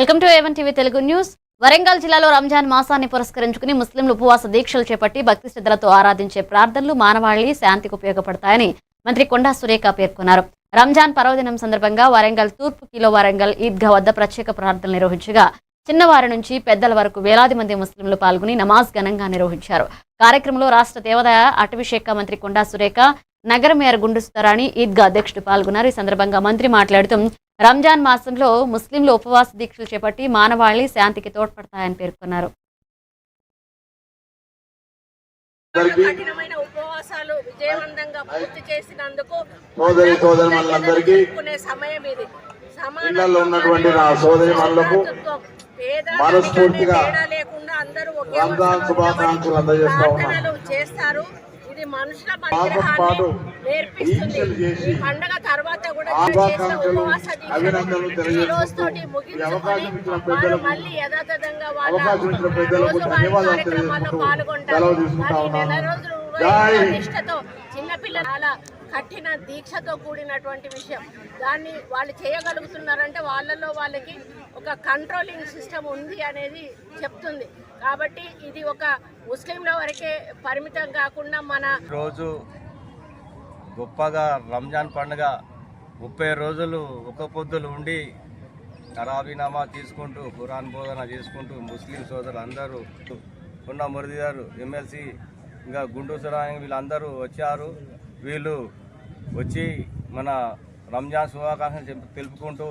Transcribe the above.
Welcome to A1 TV Telugu news. Warangal జిల్లాలో రంజాన్ మాసాన్ని పురస్కరించుకుని ముస్లింలు ఉపవాస దీక్షలు చేపట్టి భక్తి శ్రద్ధలతో ఆరాధించే ప్రార్థనలు మానవాళి శాంతికి ఉపయోగపడతాయని మంత్రి కొండా సురేఖ పేర్కొన్నారు. రంజాన్ పర్వదినం సందర్భంగా వరంగల్ తూర్పు కిలో వరంగల్ ఈద్గా వద్ద ప్రత్యేక ప్రార్థనలు నిర్వహించగా చిన్నవారి నుంచి పెద్దల వరకు వేలాది మంది ముస్లింలు పాల్గొని నమాజ్ ఘనంగా నిర్వహించారు. కార్యక్రమంలో రాష్ట్ర దేవాదాయ అటవీ శాఖ మంత్రి కొండా సురేఖ, నగర మేయర్ గుండు సుతారాణి, ఈద్గా అధ్యక్షుడు పాల్గొన్నారు. ఈ సందర్భంగా మంత్రి మాట్లాడుతూ రంజాన్ మాసంలో ముస్లింలు ఉపవాస దీక్షలు చేపట్టి మానవాళి శాంతికి తోడ్పడతాయని పేర్కొన్నారు. కఠినమైన ఉపవాసాలు విజయవంతంగా పూర్తి చేసినందుకు సమయం ఇది. ఉన్నటువంటి నా సోదరిమణులకు మనస్ఫూర్తిగా లేకుండా అందరూ రంజాన్ శుభాకాంక్షలు అందజేస్తా ఉన్నాను. చేస్తారు. ఇది మనుషుల పరిగ్రహాన్ని నేర్పిస్తుంది. ఈ పండుగ తర్వాత కూడా అభినందనలు తెలియజేస్తూ మళ్ళీ యథాతథంగా కార్యక్రమాల్లో పాల్గొంటారు. నెల రోజులు నిష్ఠతో చిన్నపిల్లల చాలా కఠిన దీక్షతో కూడినటువంటి విషయం. దాన్ని వాళ్ళు చేయగలుగుతున్నారంటే వాళ్ళకి ఒక కంట్రోలింగ్ సిస్టమ్ ఉంది అనేది చెప్తుంది. కాబట్టి ఇది ఒక ముస్లింల వరకే పరిమితం కాకుండా మన రోజు గొప్పగా రంజాన్ పండుగ 30 రోజులు ఒక పొద్దులు ఉండి తరావీ నమాజ్ తీసుకుంటూ ఖురాన్ బోధన చేసుకుంటూ ముస్లిం సోదరులు అందరూ కొండా మురళి గారు, ఎమ్మెల్సీ, ఇంకా గుండు సురాని వీళ్ళందరూ వచ్చారు. వీళ్ళు వచ్చి మన రంజాన్ శుభాకాంక్షలు తెలుపుకుంటూ